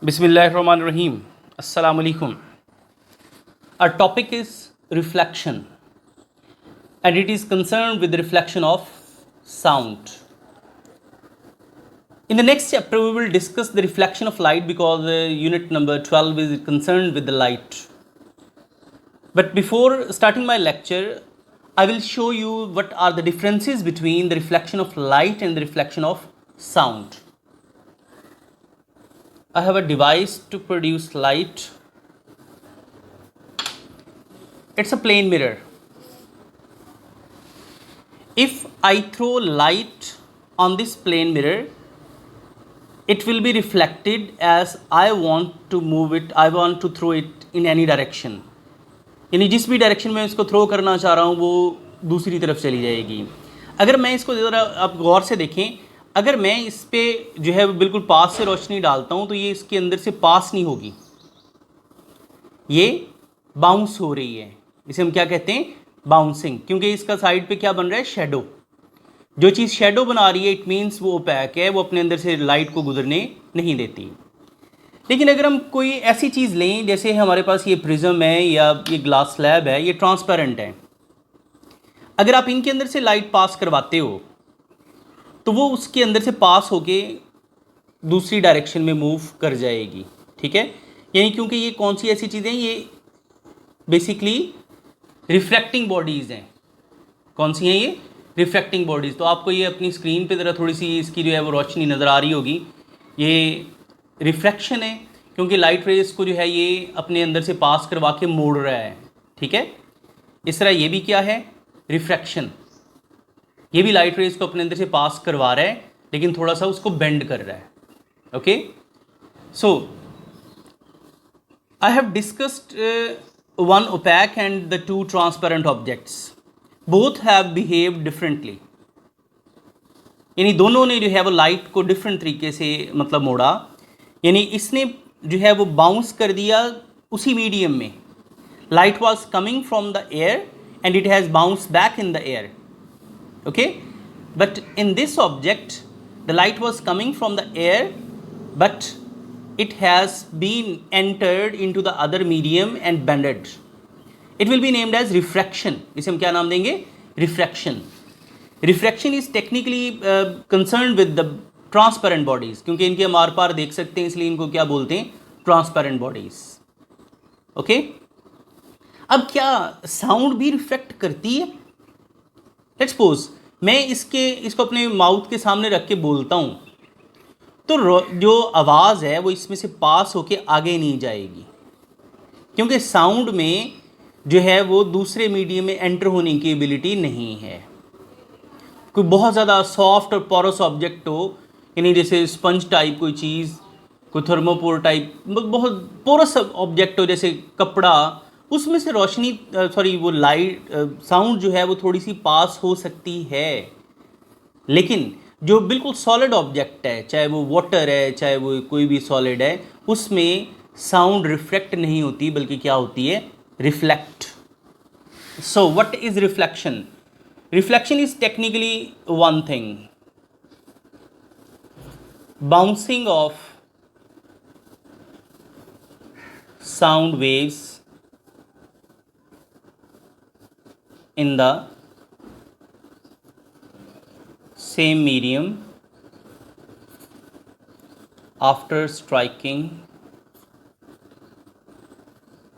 Bismillahirrahmanirrahim. Assalamu alaikum. Our topic is reflection, and it is concerned with the reflection of sound. In the next chapter, we will discuss the reflection of light because unit number 12 is concerned with the light. But before starting my lecture, I will show you what are the differences between the reflection of light and the reflection of sound. I have a device to produce light. It's a plane mirror. If I throw light on this plane mirror, it will be reflected as I want to move it, I want to throw it in any direction. यानी जिस भी direction में इसको throw करना चाह रहा हूँ वो दूसरी तरफ चली जाएगी. अगर मैं इसको ज़रा आप गौर से देखें, अगर मैं इस पर जो है बिल्कुल पास से रोशनी डालता हूँ तो ये इसके अंदर से पास नहीं होगी, ये बाउंस हो रही है. इसे हम क्या कहते हैं? बाउंसिंग. क्योंकि इसका साइड पे क्या बन रहा है? शेडो. जो चीज़ शेडो बना रही है इट मीन्स वो ओपैक है, वो अपने अंदर से लाइट को गुजरने नहीं देती. लेकिन अगर हम कोई ऐसी चीज़ लें जैसे हमारे पास ये प्रिज्म है या ये ग्लास स्लैब है, ये ट्रांसपेरेंट है, अगर आप इनके अंदर से लाइट पास करवाते हो तो वो उसके अंदर से पास होके दूसरी डायरेक्शन में मूव कर जाएगी. ठीक है, यानी क्योंकि ये कौन सी ऐसी चीज़ें, ये बेसिकली रिफ्रैक्टिंग बॉडीज़ हैं. कौन सी हैं ये? Refracting bodies. तो आपको ये अपनी स्क्रीन पे ज़रा थोड़ी सी इसकी जो है वो रोशनी नज़र आ रही होगी. ये रिफ्रैक्शन है क्योंकि लाइट रेज को जो है ये अपने अंदर से पास करवा के मोड़ रहा है. ठीक है, इस तरह ये भी क्या है? रिफ्रैक्शन. ये भी लाइट रेज को अपने अंदर से पास करवा रहा है लेकिन थोड़ा सा उसको बेंड कर रहा है. Okay, so I have discussed one opaque and the two transparent objects. Both have behaved differently. यानी दोनों ने जो है वो लाइट को डिफरेंट तरीके से मतलब मोड़ा. यानी इसने जो है वो बाउंस कर दिया उसी मीडियम में. Light was coming from the air and it has bounce back in the air. Okay, but in this object the light was coming from the air but it has been entered into the other medium and bended. It will be named as refraction. इसे हम क्या नाम देंगे? Refraction. Refraction is technically concerned with the transparent bodies. क्योंकि इनके हम are पार देख सकते हैं इसलिए इनको क्या बोलते हैं? Transparent bodies. Okay? अब क्या साउंड भी रिफ्लेक्ट करती है? लेट्स सपोज मैं इसको अपने माउथ के सामने रख के बोलता हूँ तो जो आवाज़ है वो इसमें से पास होके आगे नहीं जाएगी क्योंकि साउंड में जो है वो दूसरे मीडियम में एंटर होने की एबिलिटी नहीं है. कोई बहुत ज़्यादा सॉफ्ट और पोरस ऑब्जेक्ट हो, यानी जैसे स्पंज टाइप कोई चीज़, कोई थर्मोपोर टाइप बहुत पोरस ऑब्जेक्ट हो जैसे कपड़ा, उसमें से रोशनी वो लाइट साउंड जो है वो थोड़ी सी पास हो सकती है. लेकिन जो बिल्कुल सॉलिड ऑब्जेक्ट है, चाहे वो वाटर है चाहे वो कोई भी सॉलिड है, उसमें साउंड रिफ्लेक्ट नहीं होती बल्कि क्या होती है? Reflect. So what is reflection? Reflection is technically one thing, bouncing off sound waves in the same medium after striking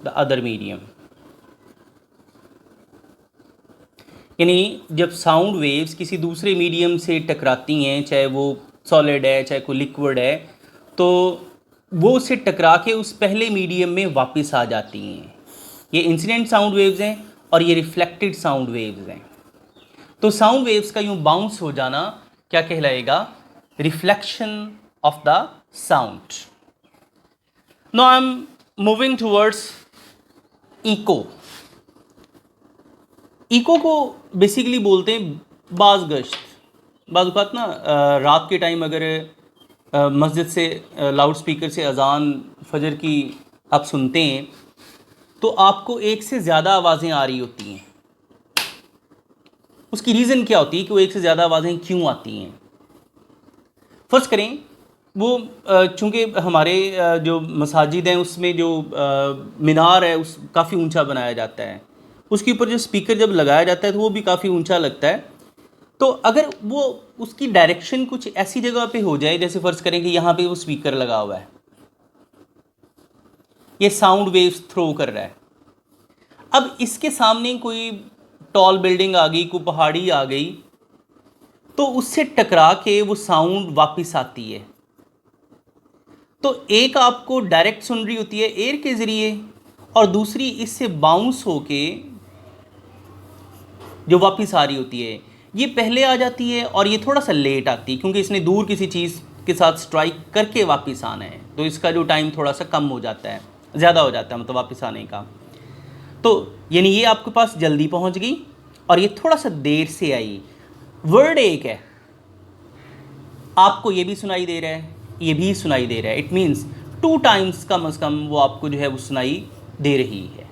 the other medium. यानी जब साउंड वेव्स किसी दूसरे मीडियम से टकराती हैं, चाहे वो सॉलिड है चाहे कोई लिक्विड है, तो वो उससे टकरा के उस पहले मीडियम में वापस आ जाती हैं. ये इंसिडेंट साउंड वेव्स हैं और ये रिफ्लेक्टेड साउंड वेव्स हैं. तो साउंड वेव्स का यूँ बाउंस हो जाना क्या कहलाएगा? Reflection of the sound. Now I am moving towards echo. Echo को बेसिकली बोलते हैं बाज़गश्त. बाज़ ना रात के टाइम अगर मस्जिद से लाउड स्पीकर से अजान फजर की आप सुनते हैं तो आपको एक से ज़्यादा आवाज़ें आ रही होती हैं. उसकी रीज़न क्या होती है कि वो एक से ज़्यादा आवाज़ें क्यों आती हैं? फर्स्ट करें वो चूँकि हमारे जो मसाजिद हैं उसमें जो मीनार है उस काफ़ी ऊंचा बनाया जाता है, उसके ऊपर जो स्पीकर जब लगाया जाता है तो वो भी काफ़ी ऊंचा लगता है। तो अगर वो उसकी डायरेक्शन कुछ ऐसी जगह पे हो जाए, जैसे फ़र्ज़ करें कि यहाँ पे वो स्पीकर लगा हुआ है, ये साउंड वेव्स थ्रो कर रहा है, अब इसके सामने कोई टॉल बिल्डिंग आ गई, कोई पहाड़ी आ गई, तो उससे टकरा के वो साउंड वापस आती है। तो एक आपको डायरेक्ट सुन रही होती है एयर के ज़रिए, और दूसरी इससे बाउंस होके जो वापस आ रही होती है, ये पहले आ जाती है और ये थोड़ा सा लेट आती है, क्योंकि इसने दूर किसी चीज़ के साथ स्ट्राइक करके वापस आना है, तो इसका जो टाइम थोड़ा सा कम हो जाता है, ज़्यादा हो जाता है मतलब वापस आने का। तो यानी ये आपके पास जल्दी पहुंच गई और ये थोड़ा सा देर से आई। वर्ड एक है, आपको ये भी सुनाई दे रहा है, ये भी सुनाई दे रहा है, इट मीन्स 2 टाइम्स कम से कम वो आपको जो है वो सुनाई दे रही है।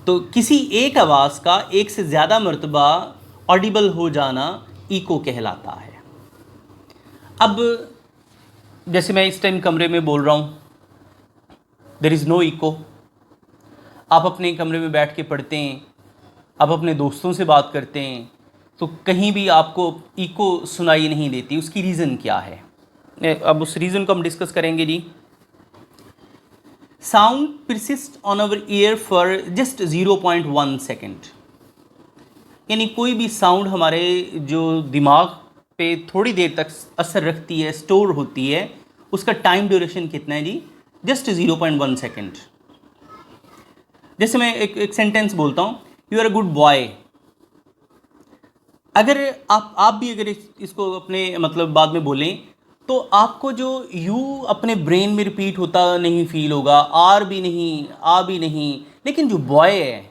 तो किसी एक आवाज़ का एक से ज़्यादा मर्तबा ऑडिबल हो जाना इको कहलाता है। अब जैसे मैं इस टाइम कमरे में बोल रहा हूँ, देयर इज़ नो इको। आप अपने कमरे में बैठ के पढ़ते हैं, आप अपने दोस्तों से बात करते हैं, तो कहीं भी आपको इको सुनाई नहीं देती। उसकी रीज़न क्या है? अब उस रीज़न को हम डिस्कस करेंगे जी। Sound persist on our ear for just 0.1 second, यानी कोई भी साउंड हमारे जो दिमाग पे थोड़ी देर तक असर रखती है, स्टोर होती है, उसका टाइम ड्यूरेशन कितना है जी? Just 0.1 second. जैसे मैं एक सेंटेंस बोलता हूँ, you are a good boy. अगर आप भी अगर इसको अपने मतलब बाद में बोलें, तो आपको जो यू अपने ब्रेन में रिपीट होता नहीं फील होगा, आर भी नहीं, आ भी नहीं, लेकिन जो बॉय है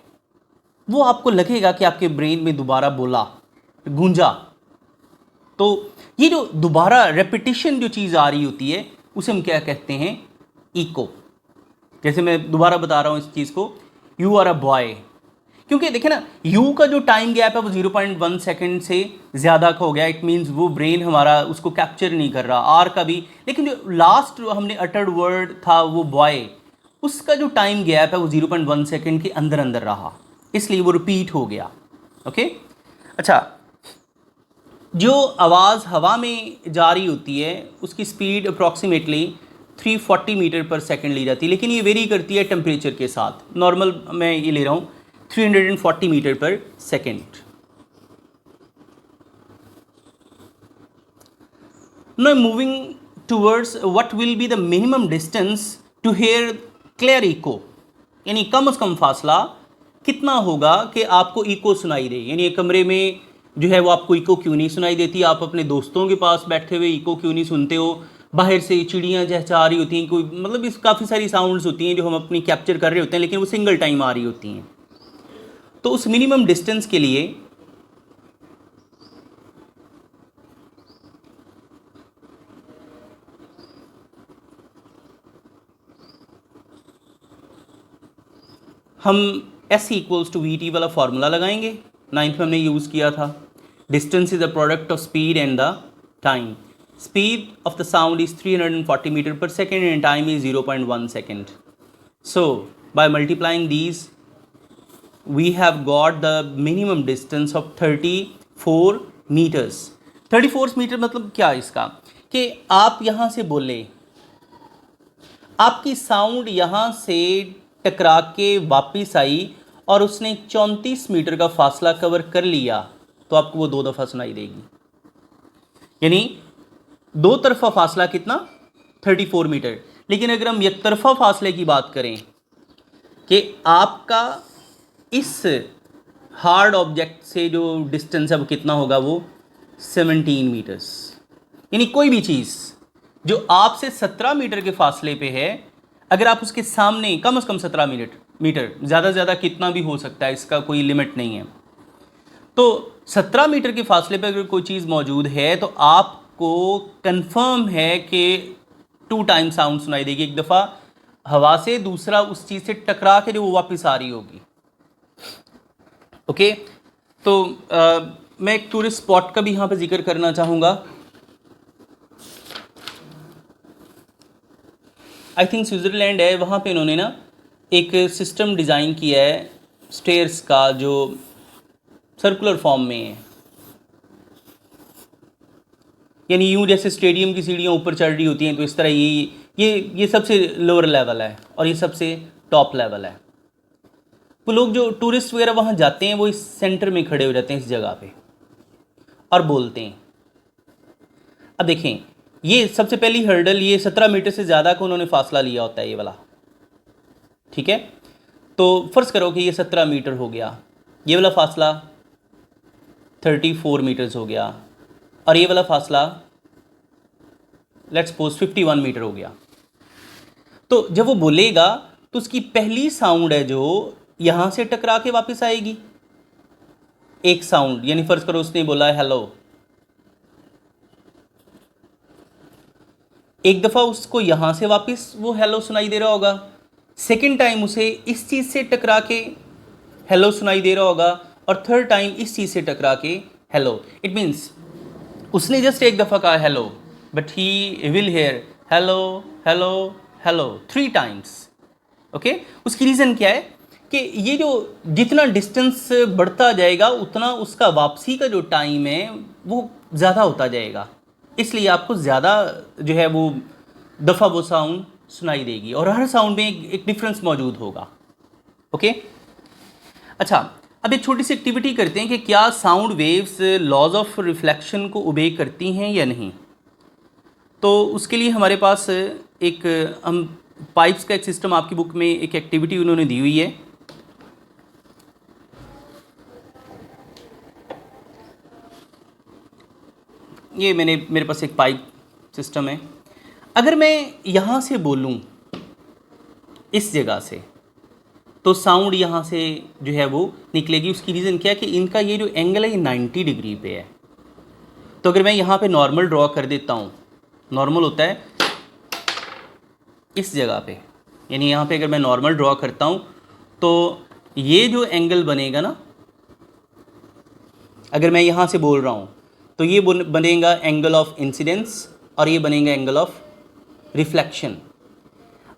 वो आपको लगेगा कि आपके ब्रेन में दोबारा बोला, गूंजा। तो ये जो दोबारा रेपिटिशन जो चीज़ आ रही होती है उसे हम क्या कहते हैं? इको। जैसे मैं दोबारा बता रहा हूँ इस चीज़ को, यू आर अ बॉय, क्योंकि देखें ना, यू का जो टाइम गैप है वो 0.1 सेकेंड से ज़्यादा का हो गया, इट मीन्स वो ब्रेन हमारा उसको कैप्चर नहीं कर रहा, आर का भी। लेकिन जो लास्ट हमने अटर्ड वर्ड था वो बॉय, उसका जो टाइम गैप है वो 0.1 सेकेंड के अंदर अंदर रहा, इसलिए वो रिपीट हो गया। ओके, अच्छा, जो आवाज़ हवा में जा रही होती है उसकी speed approximately 340 metre per second ली जाती है, लेकिन ये वेरी करती है टेम्परेचर के साथ। नॉर्मल मैं ये ले रहा हूँ 340 metre per second. Now moving towards what will be the minimum distance to hear clear echo, यानी कम से कम फासला कितना होगा कि आपको इको सुनाई दे। यानी एक कमरे में जो है वो आपको इको क्यों नहीं सुनाई देती, आप अपने दोस्तों के पास बैठे हुए इको क्यों नहीं सुनते हो, बाहर से चिड़ियाँ चहचहा रही होती हैं, कोई मतलब इस काफ़ी सारी साउंड्स होती हैं जो हम अपनी कैप्चर कर रहे होते हैं, लेकिन वो सिंगल टाइम आ रही होती हैं। तो उस मिनिमम डिस्टेंस के लिए हम S इक्वल्स टू VT वाला फार्मूला लगाएंगे, 9th में हमने यूज़ किया था। Distance is the product of speed and the time. Speed of the sound is 340 metre per second and time is 0.1 second. So by multiplying these we have got the minimum distance of 34 meters। 34 metre मतलब क्या इसका, कि आप यहाँ से बोले, आपकी sound यहाँ से टकरा के वापस आई और उसने 34 मीटर का फासला कवर कर लिया, तो आपको वो 2 दफ़ा सुनाई देगी। यानी 2 तरफा फासला कितना? 34 मीटर। लेकिन अगर हम एक तरफा फासले की बात करें कि आपका इस हार्ड ऑब्जेक्ट से जो डिस्टेंस है वो कितना होगा, वो 17 मीटर्स। यानी कोई भी चीज़ जो आपसे 17 मीटर के फासले पे है, अगर आप उसके सामने कम से कम 17 मीटर, ज़्यादा से ज़्यादा कितना भी हो सकता है, इसका कोई लिमिट नहीं है। तो 17 मीटर के फासले पे अगर कोई चीज़ मौजूद है तो आपको कंफर्म है कि 2 टाइम साउंड सुनाई देगी, एक दफ़ा हवा से, दूसरा उस चीज़ से टकरा के जो वो वापस आ रही होगी। ओके, तो मैं एक टूरिस्ट स्पॉट का भी यहाँ पे जिक्र करना चाहूँगा। आई थिंक स्विट्ज़रलैंड है, वहाँ पे इन्होंने ना एक सिस्टम डिज़ाइन किया है स्टेयर्स का जो सर्कुलर फॉर्म में है, यानी यूँ जैसे स्टेडियम की सीढ़ियाँ ऊपर चढ़ रही होती हैं, तो इस तरह ये सबसे लोअर लेवल है और ये सबसे टॉप लेवल है। वो लोग जो टूरिस्ट वगैरह वहाँ जाते हैं वो इस सेंटर में खड़े हो जाते हैं इस जगह पे और बोलते हैं। अब देखें, ये सबसे पहली हर्डल, ये 17 मीटर से ज़्यादा का उन्होंने फासला लिया होता है ये वाला, ठीक है। तो फ़र्ज़ करो कि ये 17 मीटर हो गया, ये वाला फासला 34 मीटर्स हो गया और ये वाला फासला लेट्स सपोज 51 मीटर हो गया। तो जब वो बोलेगा तो उसकी पहली साउंड है जो यहाँ से टकरा के वापस आएगी, एक साउंड, यानी फ़र्ज़ करो उसने बोला है हेलो, एक दफ़ा उसको यहाँ से वापस वो हेलो सुनाई दे रहा होगा, सेकंड टाइम उसे इस चीज़ से टकरा के हेलो सुनाई दे रहा होगा और थर्ड टाइम इस चीज़ से टकरा के हेलो। इट मीन्स उसने जस्ट एक दफ़ा कहा hello, but he will hair hello hello hello 3 times. Okay, उसकी रीज़न क्या है कि ये जो जितना डिस्टेंस बढ़ता जाएगा उतना उसका वापसी का जो टाइम है वो ज़्यादा होता जाएगा, इसलिए आपको ज़्यादा जो है वो दफ़ा वो साउंड सुनाई देगी और हर साउंड में एक डिफरेंस मौजूद होगा। ओके, अच्छा, अब एक छोटी सी एक्टिविटी करते हैं कि क्या sound waves laws of reflection को ओबे करती हैं या नहीं। तो उसके लिए हमारे पास एक हम पाइप्स का एक सिस्टम, आपकी बुक में एक एक्टिविटी उन्होंने दी हुई है। ये मेरे पास एक पाइप सिस्टम है। अगर मैं यहाँ से बोलूँ इस जगह से तो साउंड यहाँ से जो है वो निकलेगी। उसकी रीज़न क्या है कि इनका ये जो एंगल है ये 90 डिग्री पे है। तो अगर मैं यहाँ पे नॉर्मल ड्रॉ कर देता हूँ, नॉर्मल होता है इस जगह पे, यानी यहाँ पे अगर मैं नॉर्मल ड्रॉ करता हूँ तो ये जो एंगल बनेगा ना, अगर मैं यहाँ से बोल रहा हूँ तो ये बनेगा एंगल ऑफ इंसिडेंस और ये बनेगा एंगल ऑफ रिफ्लेक्शन।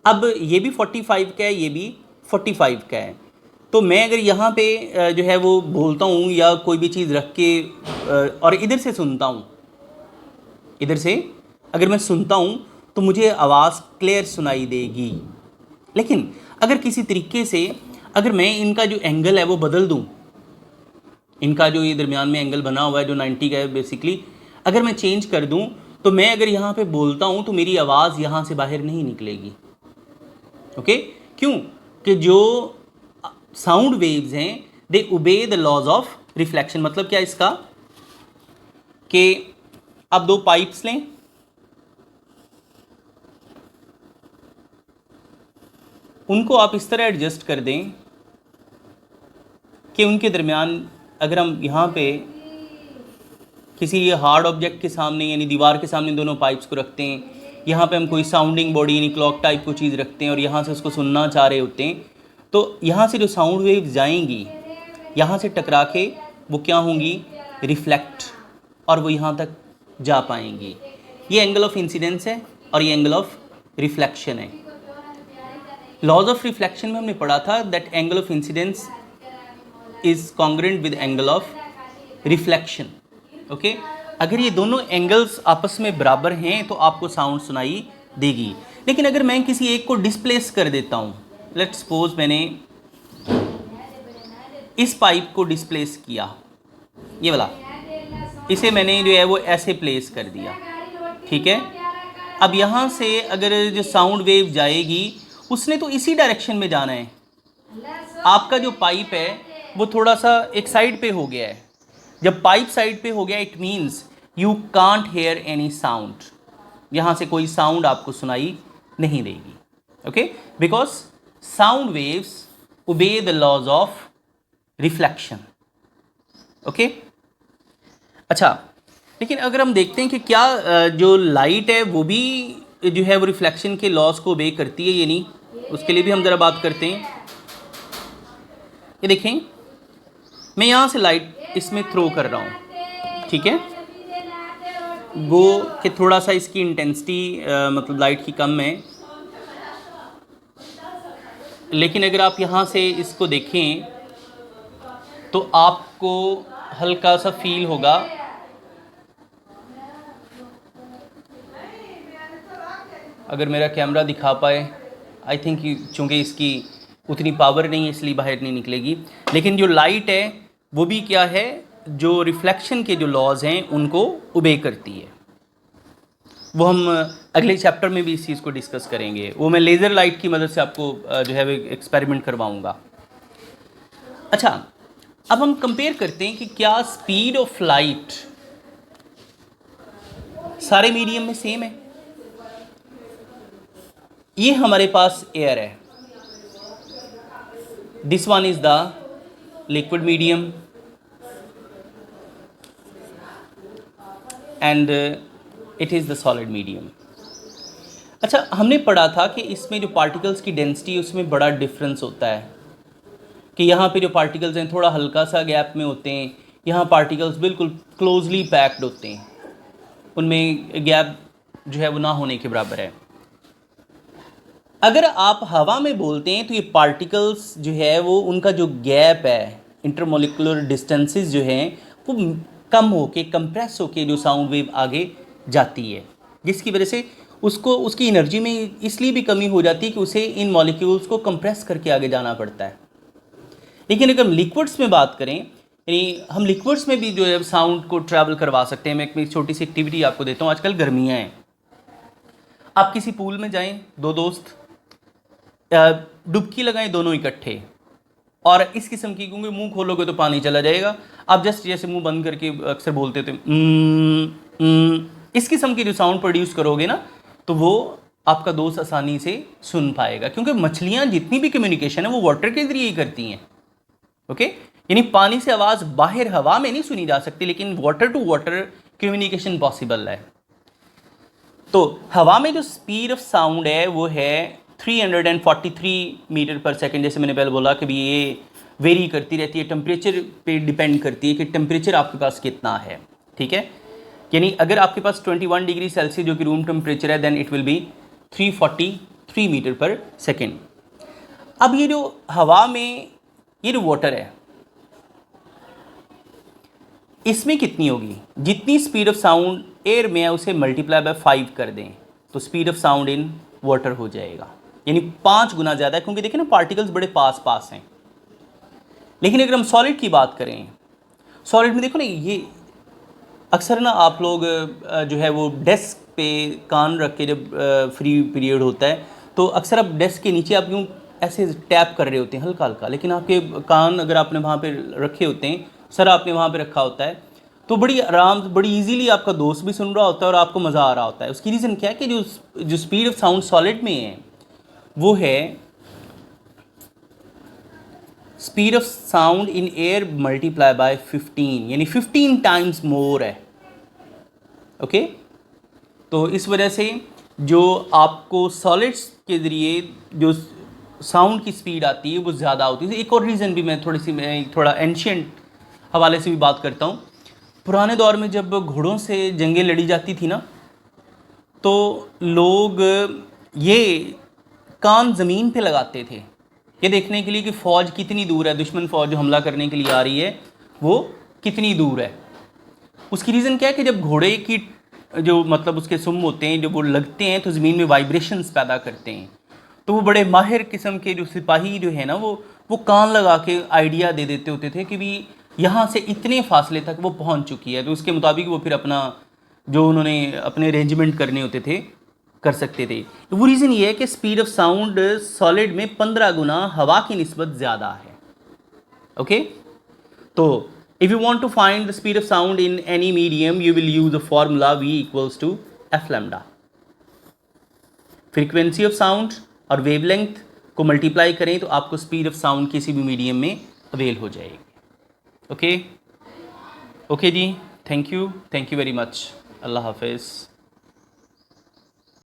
अब ये भी 45 का है, ये भी 45 का है। तो मैं अगर यहाँ पे जो है वो बोलता हूँ या कोई भी चीज़ रख के और इधर से सुनता हूँ, इधर से अगर मैं सुनता हूँ तो मुझे आवाज़ क्लियर सुनाई देगी। लेकिन अगर किसी तरीके से अगर मैं इनका जो एंगल है वो बदल दूँ, इनका जो ये दरमियान में एंगल बना हुआ है जो 90 का है बेसिकली, अगर मैं चेंज कर दूँ तो मैं अगर यहाँ पे बोलता हूँ तो मेरी आवाज़ यहाँ से बाहर नहीं निकलेगी। ओके, क्यों? कि जो साउंड वेव्स हैं दे ओबे द लॉज ऑफ रिफ्लेक्शन। मतलब क्या इसका कि आप दो पाइप्स लें, उनको आप इस तरह एडजस्ट कर दें कि उनके दरमियान अगर हम यहाँ पे किसी हार्ड ऑब्जेक्ट के सामने यानी दीवार के सामने दोनों पाइप्स को रखते हैं, यहाँ पे हम कोई साउंडिंग बॉडी यानी क्लॉक टाइप को चीज़ रखते हैं और यहाँ से उसको सुनना चाह रहे होते हैं, तो यहाँ से जो साउंड वेव्स जाएंगी यहाँ से टकरा के वो क्या होंगी, रिफ्लेक्ट, और वो यहाँ तक जा पाएंगी। ये एंगल ऑफ इंसिडेंस है और ये एंगल ऑफ रिफ्लेक्शन है। लॉज ऑफ रिफ्लेक्शन में हमने पढ़ा था that angle of incidence is congruent with angle of reflection. Okay, अगर ये दोनों एंगल्स आपस में बराबर हैं तो आपको साउंड सुनाई देगी। लेकिन अगर मैं किसी एक को डिस्प्लेस कर देता हूँ, लेट्स सपोज मैंने इस पाइप को डिस्प्लेस किया, ये वाला, इसे मैंने जो है वो ऐसे प्लेस कर दिया, ठीक है। अब यहाँ से अगर जो साउंड वेव जाएगी उसने तो इसी डायरेक्शन में जाना है। आपका जो पाइप है वो थोड़ा सा एक साइड पे हो गया है। जब पाइप साइड पे हो गया it means you can't hear any sound, यहाँ से कोई साउंड आपको सुनाई नहीं देगी। Okay, because sound waves obey the laws of reflection. Okay, अच्छा, लेकिन अगर हम देखते हैं कि क्या जो लाइट है वो भी जो है वो रिफ्लेक्शन के लॉज को ओबे करती है या नहीं, उसके लिए भी हम ज़रा बात करते हैं। ये देखें, मैं यहाँ से लाइट इसमें थ्रो कर रहा हूँ, ठीक है, गो कि थोड़ा सा इसकी इंटेंसिटी मतलब लाइट की कम है, लेकिन अगर आप यहाँ से इसको देखें तो आपको हल्का सा फील होगा अगर मेरा कैमरा दिखा पाए, आई थिंक चूँकि इसकी उतनी पावर नहीं है इसलिए बाहर नहीं निकलेगी, लेकिन जो लाइट है वो भी क्या है, जो रिफ्लेक्शन के जो लॉज हैं उनको ओबे करती है। वो हम अगले चैप्टर में भी इस चीज़ को डिस्कस करेंगे, वो मैं लेज़र लाइट की मदद से आपको जो है वो एक्सपेरिमेंट करवाऊँगा। अच्छा, अब हम कंपेयर करते हैं कि क्या स्पीड ऑफ लाइट सारे मीडियम में सेम है। ये हमारे पास एयर है, this one is the liquid medium and it is the solid medium. अच्छा, हमने पढ़ा था कि इसमें जो पार्टिकल्स की डेंसिटी उसमें बड़ा डिफरेंस होता है कि यहाँ पे जो पार्टिकल्स हैं थोड़ा हल्का सा गैप में होते हैं, यहाँ पार्टिकल्स बिल्कुल क्लोजली पैक्ड होते हैं, उनमें गैप जो है वो ना होने के बराबर है। अगर आप हवा में बोलते हैं तो ये पार्टिकल्स जो है वो उनका जो गैप है, इंटरमोलिकुलर डिस्टेंसेस जो हैं वो कम होके कंप्रेस होके जो साउंड वेव आगे जाती है, जिसकी वजह से उसको उसकी एनर्जी में इसलिए भी कमी हो जाती है कि उसे इन मॉलिक्यूल्स को कंप्रेस करके आगे जाना पड़ता है। लेकिन अगर हम लिक्विड्स में बात करें, यानी हम लिक्विड्स में भी जो है साउंड को ट्रैवल करवा सकते हैं। मैं एक छोटी सी एक्टिविटी आपको देता हूँ। आजकल गर्मियाँ हैं, आप किसी पूल में जाएं, दो दोस्त डुबकी लगाएं दोनों इकट्ठे, और इस किस्म की, क्योंकि मुंह खोलोगे तो पानी चला जाएगा, आप जस्ट जैसे मुंह बंद करके अक्सर बोलते थे इस किस्म की जो साउंड प्रोड्यूस करोगे ना, तो वो आपका दोस्त आसानी से सुन पाएगा, क्योंकि मछलियाँ जितनी भी कम्युनिकेशन है वो वाटर के जरिए ही करती हैं। ओके, यानी पानी से आवाज़ बाहर हवा में नहीं सुनी जा सकती, लेकिन water to water communication possible है। तो हवा में जो स्पीड ऑफ साउंड है वो है 343 मीटर पर सेकेंड। जैसे मैंने पहले बोला कि भी ये वेरी करती रहती है, टेम्परेचर पे डिपेंड करती है कि टेम्परेचर आपके पास कितना है। ठीक है, यानी अगर आपके पास 21 डिग्री सेल्सियस जो कि रूम टेम्परेचर है, then it will be 343 metre per second. अब ये जो हवा में ये जो वाटर है इसमें कितनी होगी, जितनी स्पीड ऑफ साउंड एयर में है उसे मल्टीप्लाई बाय 5 कर दें तो speed of sound in water हो जाएगा, यानी 5 गुना ज़्यादा है, क्योंकि देखिए ना पार्टिकल्स बड़े पास पास हैं। लेकिन अगर हम सॉलिड की बात करें, सॉलिड में देखो ना, ये अक्सर ना आप लोग जो है वो डेस्क पे कान रख के जब फ्री पीरियड होता है तो अक्सर आप डेस्क के नीचे आप यूँ ऐसे टैप कर रहे होते हैं हल्का हल्का, लेकिन आपके कान अगर आपने वहाँ पे रखे होते हैं, सर आपने वहाँ पे रखा होता है, तो बड़ी आराम, बड़ी इजीली आपका दोस्त भी सुन रहा होता है और आपको मज़ा आ रहा होता है। उसकी रीज़न क्या है कि जो स्पीड ऑफ साउंड सॉलिड में है वो है speed of sound in air multiply by 15, यानी 15 टाइम्स मोर है। ओके, तो इस वजह से जो आपको सॉलिड्स के ज़रिए जो साउंड की स्पीड आती है वो ज़्यादा होती है। एक और रीज़न भी मैं थोड़ा एंशियंट हवाले से भी बात करता हूँ। पुराने दौर में जब घोड़ों से जंगें लड़ी जाती थी ना, तो लोग ये कान ज़मीन पे लगाते थे ये देखने के लिए कि फ़ौज कितनी दूर है, दुश्मन फ़ौज जो हमला करने के लिए आ रही है वो कितनी दूर है। उसकी रीज़न क्या है कि जब घोड़े की जो मतलब उसके सुम होते हैं, जब वो लगते हैं तो ज़मीन में वाइब्रेशंस पैदा करते हैं, तो वो बड़े माहिर किस्म के जो सिपाही जो है ना वो कान लगा के आइडिया दे देते होते थे कि भी यहाँ से इतने फासले तक वो पहुँच चुकी है, तो उसके मुताबिक वो फिर अपना जो उन्होंने अपने अरेंजमेंट करने होते थे कर सकते थे। वो रीज़न ये है कि स्पीड ऑफ साउंड सॉलिड में 15 गुना हवा की निस्बत ज़्यादा है। ओके, तो if you want to find the speed of sound in any medium, you will use the formula V equals to F lambda. Frequency of sound और वेवलेंथ को multiply करें तो आपको स्पीड ऑफ साउंड किसी भी medium में avail हो जाएगी। ओके जी, थैंक यू वेरी मच। अल्लाह हाफिज़।